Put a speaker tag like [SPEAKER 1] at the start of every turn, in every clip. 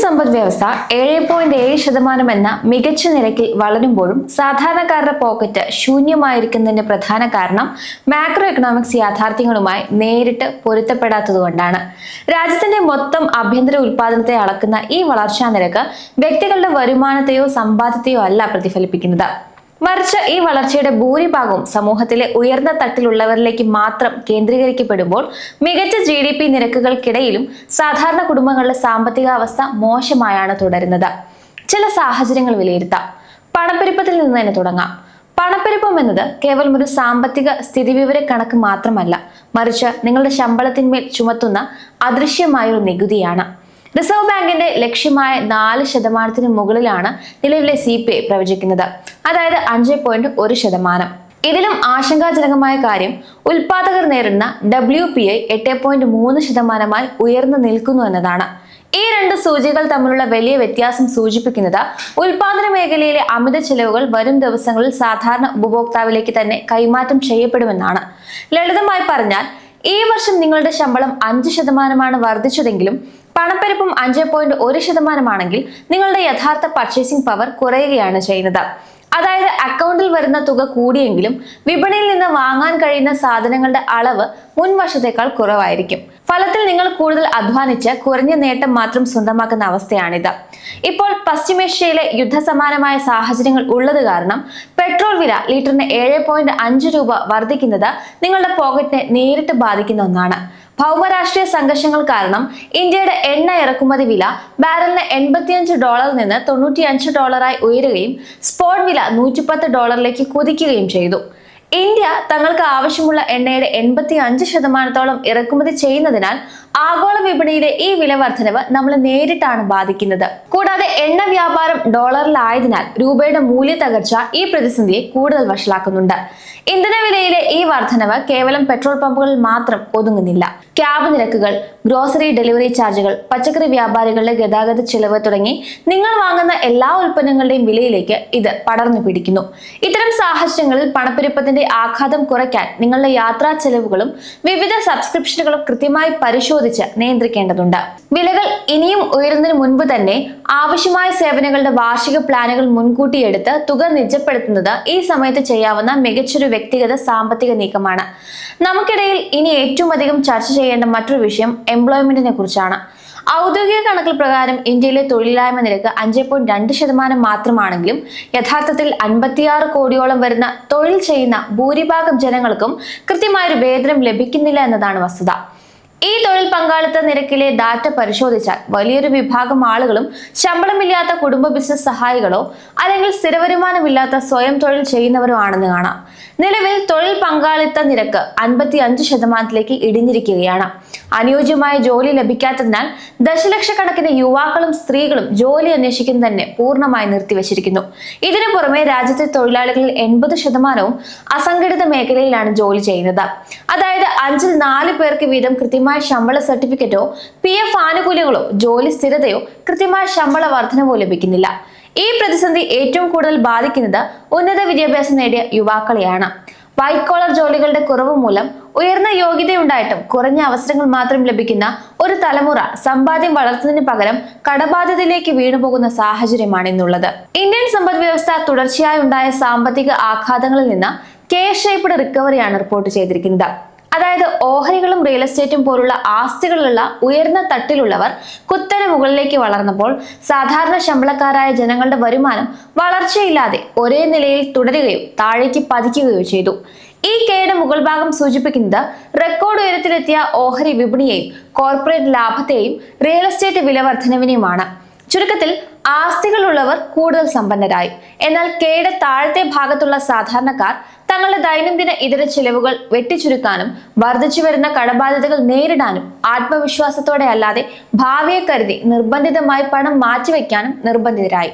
[SPEAKER 1] സമ്പദ് വ്യവസ്ഥ 7.7% എന്ന മികച്ച നിരക്കിൽ വളരുമ്പോഴും സാധാരണക്കാരുടെ പോക്കറ്റ് ശൂന്യമായിരിക്കുന്നതിന്റെ പ്രധാന കാരണം മാക്രോ എക്കണോമിക്സ് യാഥാർത്ഥ്യങ്ങളുമായി നേരിട്ട് പൊരുത്തപ്പെടാത്തതുകൊണ്ടാണ്. രാജ്യത്തിന്റെ മൊത്തം ആഭ്യന്തര ഉൽപാദനത്തെ അളക്കുന്ന ഈ വളർച്ചാ നിരക്ക് വ്യക്തികളുടെ വരുമാനത്തെയോ സമ്പാദ്യത്തെയോ അല്ല പ്രതിഫലിപ്പിക്കുന്നത്. മറിച്ച് ഈ വളർച്ചയുടെ ഭൂരിഭാഗവും സമൂഹത്തിലെ ഉയർന്ന തട്ടിലുള്ളവരിലേക്ക് മാത്രം കേന്ദ്രീകരിക്കപ്പെടുമ്പോൾ മികച്ച GDP നിരക്കുകൾക്കിടയിലും സാധാരണ കുടുംബങ്ങളുടെ സാമ്പത്തികാവസ്ഥ മോശമായാണ് തുടരുന്നത്. ചില സാഹചര്യങ്ങൾ വിലയിരുത്താം. പണപ്പെരുപ്പത്തിൽ നിന്ന് തന്നെ തുടങ്ങാം. പണപ്പെരുപ്പം എന്നത് കേവലം ഒരു സാമ്പത്തിക സ്ഥിതിവിവര കണക്ക് മാത്രമല്ല, മറിച്ച് നിങ്ങളുടെ ശമ്പളത്തിന്മേൽ ചുമത്തുന്ന അദൃശ്യമായൊരു നികുതിയാണ്. റിസർവ് ബാങ്കിന്റെ ലക്ഷ്യമായ 4% മുകളിലാണ് നിലവിലെ CPI പ്രവചിക്കുന്നത്, അതായത് 5.1%. ഇതിലും ആശങ്കാജനകമായ കാര്യം ഉൽപാദകർ നേരിടുന്ന WPI 8.3% ഉയർന്നു നിൽക്കുന്നു എന്നതാണ്. ഈ രണ്ട് സൂചികൾ തമ്മിലുള്ള വലിയ വ്യത്യാസം സൂചിപ്പിക്കുന്നത് ഉൽപാദന മേഖലയിലെ അമിത ചെലവുകൾ വരും ദിവസങ്ങളിൽ സാധാരണ ഉപഭോക്താവിലേക്ക് തന്നെ കൈമാറ്റം ചെയ്യപ്പെടുമെന്നാണ്. ലളിതമായി പറഞ്ഞാൽ, ഈ വർഷം നിങ്ങളുടെ ശമ്പളം 5% വർദ്ധിച്ചതെങ്കിലും പണപ്പെരുപ്പം 5.1% ആണെങ്കിൽ നിങ്ങളുടെ യഥാർത്ഥ പർച്ചേസിംഗ് പവർ കുറയുകയാണ് ചെയ്യുന്നത്. അതായത് അക്കൗണ്ടിൽ വരുന്ന തുക കൂടിയെങ്കിലും വിപണിയിൽ നിന്ന് വാങ്ങാൻ കഴിയുന്ന സാധനങ്ങളുടെ അളവ് മുൻ വർഷത്തേക്കാൾ കുറവായിരിക്കും. ഫലത്തിൽ നിങ്ങൾ കൂടുതൽ അധ്വാനിച്ച് കുറഞ്ഞ നേട്ടം മാത്രം സ്വന്തമാക്കുന്ന അവസ്ഥയാണിത്. ഇപ്പോൾ പശ്ചിമേഷ്യയിലെ യുദ്ധസമാനമായ സാഹചര്യങ്ങൾ ഉള്ളത് കാരണം പെട്രോൾ വില ലിറ്ററിന് 7.5 രൂപ വർദ്ധിക്കുന്നത് നിങ്ങളുടെ പോക്കറ്റിനെ നേരിട്ട് ബാധിക്കുന്ന ഒന്നാണ്. ഭൗമരാഷ്ട്രീയ സംഘർഷങ്ങൾ കാരണം ഇന്ത്യയുടെ എണ്ണ ഇറക്കുമതി വില ബാരലിന് $85 നിന്ന് $95 ഉയരുകയും സ്പോട്ട് വില $110 കുതിക്കുകയും ചെയ്തു. ഇന്ത്യ തങ്ങൾക്ക് ആവശ്യമുള്ള എണ്ണയുടെ 85% ഇറക്കുമതി ചെയ്യുന്നതിനാൽ ആഗോള വിപണിയിലെ ഈ വില വർധനവ് നമ്മളെ നേരിട്ടാണ് ബാധിക്കുന്നത്. കൂടാതെ എണ്ണ വ്യാപാരം ഡോളറിലായതിനാൽ രൂപയുടെ മൂല്യ തകർച്ച ഈ പ്രതിസന്ധിയെ കൂടുതൽ വഷളാക്കുന്നുണ്ട്. ഇന്ധന വിലയിലെ ഈ വർധനവ് കേവലം പെട്രോൾ പമ്പുകളിൽ മാത്രം ഒതുങ്ങുന്നില്ല. ക്യാബ് നിരക്കുകൾ, ഗ്രോസറി ഡെലിവറി ചാർജുകൾ, പച്ചക്കറി വ്യാപാരികളുടെ ഗതാഗത ചെലവ് തുടങ്ങി നിങ്ങൾ വാങ്ങുന്ന എല്ലാ ഉൽപ്പന്നങ്ങളുടെയും വിലയിലേക്ക് ഇത് പടർന്നു പിടിക്കുന്നു. ഇത്തരം സാഹചര്യങ്ങളിൽ പണപ്പെരുപ്പത്തിന്റെ ആഘാതം കുറയ്ക്കാൻ നിങ്ങളുടെ യാത്രാ ചെലവുകളും വിവിധ സബ്സ്ക്രിപ്ഷനുകളും കൃത്യമായി പരിശോധിച്ച് നിയന്ത്രിക്കേണ്ടതുണ്ട്. വിലകൾ ഇനിയും ഉയരുന്നതിന് മുൻപ് തന്നെ ആവശ്യമായ സേവനങ്ങളുടെ വാർഷിക പ്ലാനുകൾ മുൻകൂട്ടി എടുത്ത് തുക നിജപ്പെടുത്തുന്നത് ഈ സമയത്ത് ചെയ്യാവുന്ന മികച്ചൊരു വ്യക്തിഗത സാമ്പത്തിക നീക്കമാണ്. നമുക്കിടയിൽ ഇനി ഏറ്റവും അധികം ചർച്ച ചെയ്യേണ്ട മറ്റൊരു വിഷയം എംപ്ലോയ്മെന്റിനെ കുറിച്ചാണ്. ഔദ്യോഗിക കണക്കുകൾ പ്രകാരം ഇന്ത്യയിലെ തൊഴിലില്ലായ്മ നിരക്ക് 5.2% മാത്രമാണെങ്കിലും യഥാർത്ഥത്തിൽ 56 കോടിയോളം വരുന്ന തൊഴിൽ ചെയ്യുന്ന ഭൂരിഭാഗം ജനങ്ങൾക്കും കൃത്യമായൊരു വേതനം ലഭിക്കുന്നില്ല എന്നതാണ് വസ്തുത. ഈ തൊഴിൽ പങ്കാളിത്ത നിരക്കിലെ ഡാറ്റ പരിശോധിച്ചാൽ വലിയൊരു വിഭാഗം ആളുകളും ശമ്പളമില്ലാത്ത കുടുംബ ബിസിനസ് സഹായികളോ അല്ലെങ്കിൽ സ്ഥിരവരുമാനമില്ലാത്ത സ്വയം തൊഴിൽ ചെയ്യുന്നവരോ ആണെന്ന് കാണാം. നിലവിൽ തൊഴിൽ പങ്കാളിത്ത നിരക്ക് 55% ഇടിഞ്ഞിരിക്കുകയാണ്. അനുയോജ്യമായ ജോലി ലഭിക്കാത്തതിനാൽ ദശലക്ഷക്കണക്കിന് യുവാക്കളും സ്ത്രീകളും ജോലി അന്വേഷിക്കുന്നത് തന്നെ പൂർണ്ണമായി നിർത്തിവച്ചിരിക്കുന്നു. ഇതിനു പുറമെ രാജ്യത്തെ തൊഴിലാളികളിൽ 80% അസംഘടിത മേഖലയിലാണ് ജോലി ചെയ്യുന്നത്. അതായത് 5-ൽ 4 പേർക്ക് വീതം കൃത്യമായ ശമ്പള സർട്ടിഫിക്കറ്റോ PF ആനുകൂല്യങ്ങളോ ജോലി സ്ഥിരതയോ കൃത്യമായ ശമ്പള വർധനവോ ലഭിക്കുന്നില്ല. ഈ പ്രതിസന്ധി ഏറ്റവും കൂടുതൽ ബാധിക്കുന്നത് ഉന്നത വിദ്യാഭ്യാസം നേടിയ യുവാക്കളെയാണ്. വൈറ്റ് കോളർ ജോലികളുടെ കുറവ് മൂലം ഉയർന്ന യോഗ്യതയുണ്ടായിട്ടും കുറഞ്ഞ അവസരങ്ങൾ മാത്രം ലഭിക്കുന്ന ഒരു തലമുറ സമ്പാദ്യം വളർത്തുന്നതിന് പകരം കടബാധ്യതയിലേക്ക് വീണുപോകുന്ന സാഹചര്യമാണ് ഇന്നുള്ളത്. ഇന്ത്യൻ സമ്പദ് വ്യവസ്ഥ തുടർച്ചയായി ഉണ്ടായ സാമ്പത്തിക ആഘാതങ്ങളിൽ നിന്ന് K-ഷേപ്ഡ് റിക്കവറിയാണ് റിപ്പോർട്ട് ചെയ്തിരിക്കുന്നത്. അതായത് ഓഹരികളും റിയൽ എസ്റ്റേറ്റും പോലുള്ള ആസ്തികളുള്ള ഉയർന്ന തട്ടിലുള്ളവർ കുത്തനെ മുകളിലേക്ക് വളർന്നപ്പോൾ സാധാരണ ശമ്പളക്കാരായ ജനങ്ങളുടെ വരുമാനം വളർച്ചയില്ലാതെ ഒരേ നിലയിൽ തുടരുകയോ താഴേക്ക് പതിക്കുകയോ ചെയ്തു. ഈ Kയുടെ മുകൾ ഭാഗം സൂചിപ്പിക്കുന്നത് റെക്കോർഡ് ഉയരത്തിലെത്തിയ ഓഹരി വിപണിയെയും കോർപ്പറേറ്റ് ലാഭത്തെയും റിയൽ എസ്റ്റേറ്റ് വില വർധനവിനെയുമാണ്. ചുരുക്കത്തിൽ ആസ്തികളുള്ളവർ കൂടുതൽ സമ്പന്നരായി. എന്നാൽ Kയുടെ താഴത്തെ ഭാഗത്തുള്ള സാധാരണക്കാർ തങ്ങളുടെ ദൈനംദിന ഇതര ചിലവുകൾ വെട്ടിച്ചുരുക്കാനും വർദ്ധിച്ചു വരുന്ന കടബാധ്യതകൾ നേരിടാനും ആത്മവിശ്വാസത്തോടെ അല്ലാതെ ഭാവിയെ കരുതി നിർബന്ധിതമായി പണം മാറ്റിവെക്കാനും നിർബന്ധിതരായി.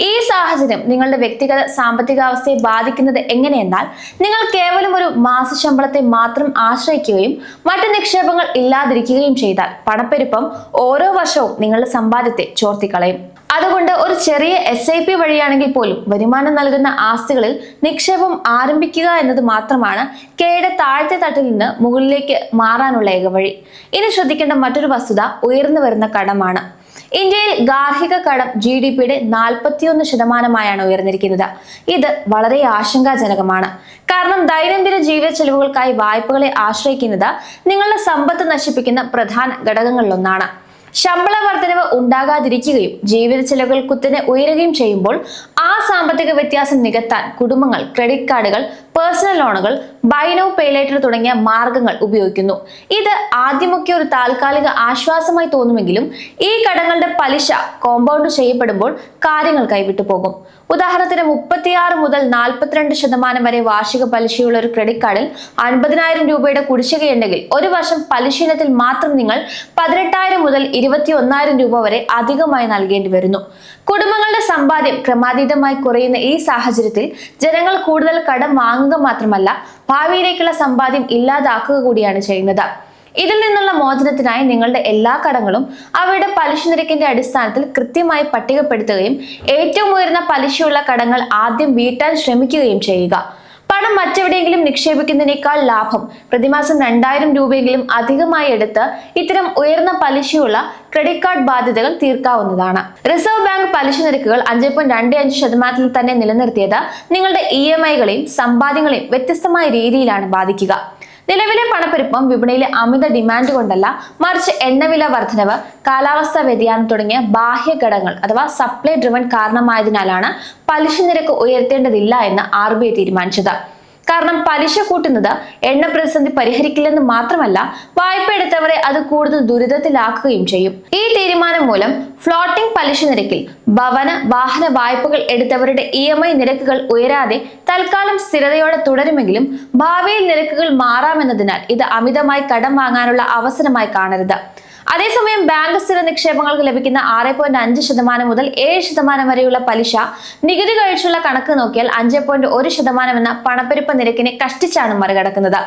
[SPEAKER 1] ഈ സാഹചര്യം നിങ്ങളുടെ വ്യക്തിഗത സാമ്പത്തികാവസ്ഥയെ ബാധിക്കുന്നത് എങ്ങനെയെന്നാൽ, നിങ്ങൾ കേവലം ഒരു മാസശമ്പളത്തെ മാത്രം ആശ്രയിക്കുകയും മറ്റ് നിക്ഷേപങ്ങൾ ഇല്ലാതിരിക്കുകയും ചെയ്താൽ പണപ്പെരുപ്പം ഓരോ വർഷവും നിങ്ങളുടെ സമ്പാദ്യത്തെ ചോർത്തിക്കളയും. അതുകൊണ്ട് ഒരു ചെറിയ SIP വഴിയാണെങ്കിൽ പോലും വരുമാനം നൽകുന്ന ആസ്തികളിൽ നിക്ഷേപം ആരംഭിക്കുക എന്നത് മാത്രമാണ് Kയുടെ താഴത്തെ തട്ടിൽ നിന്ന് മുകളിലേക്ക് മാറാനുള്ള ഏക വഴി. ഇനി ശ്രദ്ധിക്കേണ്ട മറ്റൊരു വസ്തുത ഉയർന്നു വരുന്ന കടമാണ്. ഇന്ത്യയിൽ ഗാർഹിക കടം GDP-യുടെ 41% ഉയർന്നിരിക്കുന്നത്. ഇത് വളരെ ആശങ്കാജനകമാണ്. കാരണം ദൈനംദിന ജീവിത ചെലവുകൾക്കായി വായ്പകളെ ആശ്രയിക്കുന്നത് നിങ്ങളുടെ സമ്പത്ത് നശിപ്പിക്കുന്ന പ്രധാന ഘടകങ്ങളിലൊന്നാണ്. ശമ്പള വർധനവ് ഉണ്ടാകാതിരിക്കുകയും ജീവിത ചെലവുകൾ കുത്തനെ ഉയരുകയും ചെയ്യുമ്പോൾ ആ സാമ്പത്തിക വ്യത്യാസം നികത്താൻ കുടുംബങ്ങൾ ക്രെഡിറ്റ് കാർഡുകൾ, പേഴ്സണൽ ലോണുകൾ, ബൈ നൗ പേ ലേറ്റർ തുടങ്ങിയ മാർഗങ്ങൾ ഉപയോഗിക്കുന്നു. ഇത് ആദ്യമൊക്കെ ഒരു താൽക്കാലിക ആശ്വാസമായി തോന്നുമെങ്കിലും ഈ കടങ്ങളുടെ പലിശ കോമ്പൗണ്ട് ചെയ്യപ്പെടുമ്പോൾ കാര്യങ്ങൾ കൈവിട്ടു പോകും. ഉദാഹരണത്തിന് 36 മുതൽ 42% വരെ വാർഷിക പലിശയുള്ള ഒരു ക്രെഡിറ്റ് കാർഡിൽ 50,000 രൂപയുടെ കുടിശ്ശികയുണ്ടെങ്കിൽ ഒരു വർഷം പലിശ ഇനത്തിൽ മാത്രം നിങ്ങൾ 18,000 മുതൽ 21,000 രൂപ വരെ അധികമായി നൽകേണ്ടി വരുന്നു. കുടുംബങ്ങളുടെ സമ്പാദ്യം ക്രമാതീതമായി കുറയുന്ന ഈ സാഹചര്യത്തിൽ ജനങ്ങൾ കൂടുതൽ കടം വാങ്ങുക മാത്രമല്ല ഭാവിയിലേക്കുള്ള സമ്പാദ്യം ഇല്ലാതാക്കുക കൂടിയാണ് ചെയ്യുന്നത്. ഇതിൽ നിന്നുള്ള മോചനത്തിനായി നിങ്ങളുടെ എല്ലാ കടങ്ങളും അവയുടെ പലിശ നിരക്കിന്റെ അടിസ്ഥാനത്തിൽ കൃത്യമായി പട്ടികപ്പെടുത്തുകയും ഏറ്റവും ഉയർന്ന പലിശയുള്ള കടങ്ങൾ ആദ്യം വീട്ടാൻ ശ്രമിക്കുകയും ചെയ്യുക. പണം മറ്റെവിടെയെങ്കിലും നിക്ഷേപിക്കുന്നതിനേക്കാൾ ലാഭം പ്രതിമാസം 2,000 രൂപയെങ്കിലും അധികമായി എടുത്ത് ഇത്തരം ഉയർന്ന പലിശയുള്ള ക്രെഡിറ്റ് കാർഡ് ബാധ്യതകൾ തീർക്കാവുന്നതാണ്. റിസർവ് ബാങ്ക് പലിശ നിരക്കുകൾ 5.25% തന്നെ നിലനിർത്തിയത് നിങ്ങളുടെ EMI-കളെയും സമ്പാദ്യങ്ങളെയും വ്യത്യസ്തമായ രീതിയിലാണ് ബാധിക്കുക. നിലവിലെ പണപ്പെരുപ്പം വിപണിയിലെ അമിത ഡിമാൻഡ് കൊണ്ടല്ല, മറിച്ച് എണ്ണവില വർധനവ്, കാലാവസ്ഥാ വ്യതിയാനം തുടങ്ങിയ ബാഹ്യ ഘടകങ്ങൾ അഥവാ സപ്ലൈ ഡ്രിവൺ കാരണമായതിനാലാണ് പലിശ നിരക്ക് ഉയർത്തേണ്ടതില്ല എന്ന് RBI തീരുമാനിച്ചത്. കാരണം പലിശ കൂട്ടുന്നത് എണ്ണ പ്രതിസന്ധി പരിഹരിക്കില്ലെന്ന് മാത്രമല്ല വായ്പ എടുത്തവരെ അത് കൂടുതൽ ദുരിതത്തിലാക്കുകയും ചെയ്യും. ഈ തീരുമാനം മൂലം ഫ്ലോട്ടിംഗ് പലിശ നിരക്കിൽ ഭവന വാഹന വായ്പകൾ എടുത്തവരുടെ EMI നിരക്കുകൾ ഉയരാതെ തൽക്കാലം സ്ഥിരതയോടെ തുടരുമെങ്കിലും ഭാവിയിൽ നിരക്കുകൾ മാറാമെന്നതിനാൽ ഇത് അമിതമായി കടം വാങ്ങാനുള്ള അവസരമായി കാണരുത്. അതേസമയം ബാങ്ക് സ്ഥിര നിക്ഷേപങ്ങൾക്ക് ലഭിക്കുന്ന 6.5% മുതൽ 7% വരെയുള്ള പലിശ നികുതി കഴിച്ചുള്ള കണക്ക് നോക്കിയാൽ 5.1% എന്ന പണപ്പെരുപ്പ നിരക്കിനെ കഷ്ടിച്ചാണ് മറികടക്കുന്നത്.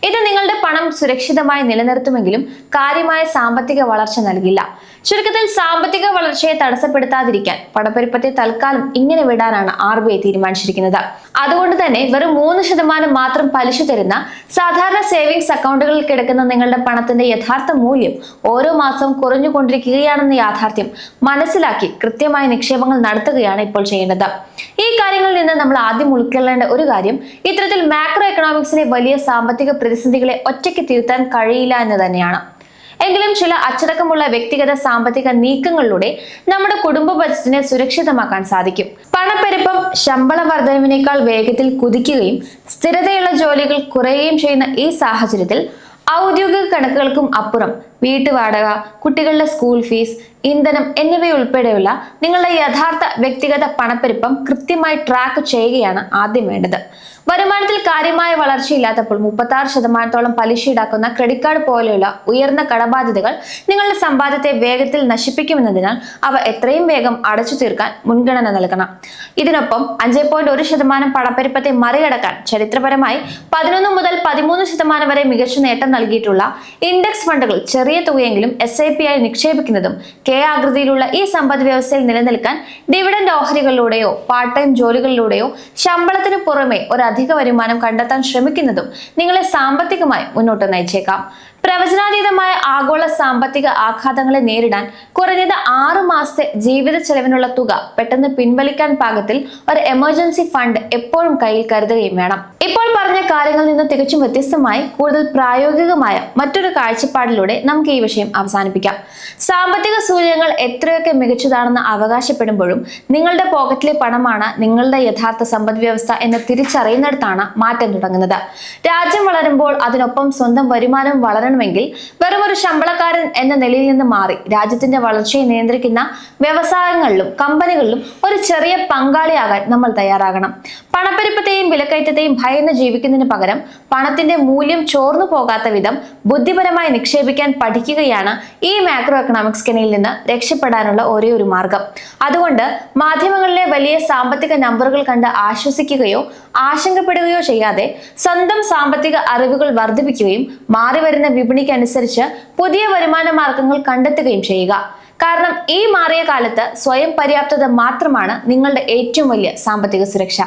[SPEAKER 1] ഇത് നിങ്ങളുടെ പണം സുരക്ഷിതമായി നിലനിർത്തുമെങ്കിലും കാര്യമായ സാമ്പത്തിക വളർച്ച നൽകില്ല. ചുരുക്കത്തിൽ സാമ്പത്തിക വളർച്ചയെ തടസ്സപ്പെടുത്താതിരിക്കാൻ പണപ്പെരുപ്പത്തെ തൽക്കാലം ഇങ്ങനെ വിടാനാണ് RBI തീരുമാനിച്ചിരിക്കുന്നത്. അതുകൊണ്ട് തന്നെ വെറും 3% മാത്രം പലിശ തരുന്ന സാധാരണ സേവിങ്സ് അക്കൗണ്ടുകളിൽ കിടക്കുന്ന നിങ്ങളുടെ പണത്തിന്റെ യഥാർത്ഥ മൂല്യം ഓരോ മാസവും കുറഞ്ഞുകൊണ്ടിരിക്കുകയാണെന്ന യാഥാർത്ഥ്യം മനസ്സിലാക്കി കൃത്യമായ നിക്ഷേപങ്ങൾ നടത്തുകയാണ് ഇപ്പോൾ ചെയ്യേണ്ടത്. ഈ കാര്യങ്ങളിൽ നിന്ന് നമ്മൾ ആദ്യം ഉൾക്കൊള്ളേണ്ട ഒരു കാര്യം ഇത്തരത്തിൽ മാക്രോ എക്കണോമിക്സിലെ വലിയ സാമ്പത്തിക പ്രതിസന്ധികളെ ഒറ്റയ്ക്ക് തിരുത്താൻ കഴിയില്ല എന്ന് തന്നെയാണ്. എങ്കിലും ചില അച്ചടക്കമുള്ള വ്യക്തിഗത സാമ്പത്തിക നീക്കങ്ങളിലൂടെ നമ്മുടെ കുടുംബ ബജറ്റിനെ സുരക്ഷിതമാക്കാൻ സാധിക്കും. പണപ്പെരുപ്പം ശമ്പള വർധനവിനേക്കാൾ വേഗത്തിൽ കുതിക്കുകയും സ്ഥിരതയുള്ള ജോലികൾ കുറയുകയും ചെയ്യുന്ന ഈ സാഹചര്യത്തിൽ ഔദ്യോഗിക കണക്കുകൾക്കും അപ്പുറം വീട്ടുവാടക, കുട്ടികളുടെ സ്കൂൾ ഫീസ്, ഇന്ധനം എന്നിവയുൾപ്പെടെയുള്ള നിങ്ങളുടെ യഥാർത്ഥ വ്യക്തിഗത പണപ്പെരുപ്പം കൃത്യമായി ട്രാക്ക് ചെയ്യുകയാണ് ആദ്യം വേണ്ടത്. വരുമാനത്തിൽ കാര്യമായ വളർച്ചയില്ലാത്തപ്പോൾ 36% പലിശ ഈടാക്കുന്ന ക്രെഡിറ്റ് കാർഡ് പോലെയുള്ള ഉയർന്ന കടബാധ്യതകൾ നിങ്ങളുടെ സമ്പാദ്യത്തെ വേഗത്തിൽ നശിപ്പിക്കുമെന്നതിനാൽ അവ എത്രയും വേഗം അടച്ചു തീർക്കാൻ മുൻഗണന നൽകണം. ഇതിനൊപ്പം 5.1% പണപ്പെരുപ്പത്തെ മറികടക്കാൻ ചരിത്രപരമായി 11 മുതൽ 13% വരെ മികച്ച നേട്ടം നൽകിയിട്ടുള്ള ഇൻഡെക്സ് ഫണ്ടുകൾ ചെറിയ തുകയെങ്കിലും SIP ആയി നിക്ഷേപിക്കുന്നതും ആകൃതിയിലുള്ള ഈ സമ്പദ് വ്യവസ്ഥയിൽ നിലനിൽക്കാൻ ഡിവിഡന്റ് ഓഹരികളിലൂടെയോ പാർട്ട് ടൈം ജോലികളിലൂടെയോ ശമ്പളത്തിന് പുറമെ ഒരു അധിക വരുമാനം കണ്ടെത്താൻ ശ്രമിക്കുന്നതും നിങ്ങളെ സാമ്പത്തികമായി മുന്നോട്ട് നയിച്ചേക്കാം. പ്രവചനാതീതമായ ആഗോള സാമ്പത്തിക ആഘാതങ്ങളെ നേരിടാൻ കുറഞ്ഞത് 6 മാസത്തെ ജീവിത ചെലവിനുള്ള തുക പെട്ടെന്ന് പിൻവലിക്കാൻ പാകത്തിൽ ഒരു എമർജൻസി ഫണ്ട് എപ്പോഴും കയ്യിൽ കരുതുകയും വേണം. ഇപ്പോൾ പറഞ്ഞ കാര്യങ്ങളിൽ നിന്ന് തികച്ചും വ്യത്യസ്തമായി കൂടുതൽ പ്രായോഗികമായ മറ്റൊരു കാഴ്ചപ്പാടിലൂടെ നമുക്ക് ഈ വിഷയം അവസാനിപ്പിക്കാം. സാമ്പത്തിക സൂചകങ്ങൾ എത്രയൊക്കെ മികച്ചതാണെന്ന് അവകാശപ്പെടുമ്പോഴും നിങ്ങളുടെ പോക്കറ്റിലെ പണമാണ് നിങ്ങളുടെ യഥാർത്ഥ സമ്പദ് വ്യവസ്ഥ എന്ന് തിരിച്ചറിയുന്നിടത്താണ് മാറ്റം തുടങ്ങുന്നത്. രാജ്യം വളരുമ്പോൾ അതിനൊപ്പം സ്വന്തം വരുമാനം വളരണമെങ്കിൽ വെറും ഒരു ശമ്പളക്കാരൻ എന്ന നിലയിൽ നിന്ന് മാറി രാജ്യത്തിന്റെ വളർച്ചയെ നിയന്ത്രിക്കുന്ന വ്യവസായങ്ങളിലും കമ്പനികളിലും ഒരു ചെറിയ പങ്കാളിയാകാൻ നമ്മൾ തയ്യാറാകണം. പണപ്പെരുപ്പത്തെയും വിലക്കയറ്റത്തെയും ഭയന്ന് ജീവിക്കുന്നതിന് പകരം പണത്തിന്റെ മൂല്യം ചോർന്നു പോകാത്ത വിധം ബുദ്ധിപരമായി നിക്ഷേപിക്കാൻ പഠിക്കുകയാണ് ഈ മാക്രോ എക്കണോമിക്സ് കെണിയിൽ നിന്ന് രക്ഷപ്പെടാനുള്ള ഒരേ ഒരു മാർഗം. അതുകൊണ്ട് മാധ്യമങ്ങളിലെ വലിയ സാമ്പത്തിക നമ്പറുകൾ കണ്ട് ആശ്വസിക്കുകയോ ആശങ്കപ്പെടുകയോ ചെയ്യാതെ സ്വന്തം സാമ്പത്തിക അറിവുകൾ വർദ്ധിപ്പിക്കുകയും മാറിവരുന്ന വിപണിക്കനുസരിച്ച് പുതിയ വരുമാന മാർഗങ്ങൾ കണ്ടെത്തുകയും ചെയ്യുക. കാരണം ഈ മാറിയ കാലത്ത് സ്വയം പര്യാപ്തത മാത്രമാണ് നിങ്ങളുടെ ഏറ്റവും വലിയ സാമ്പത്തിക സുരക്ഷ.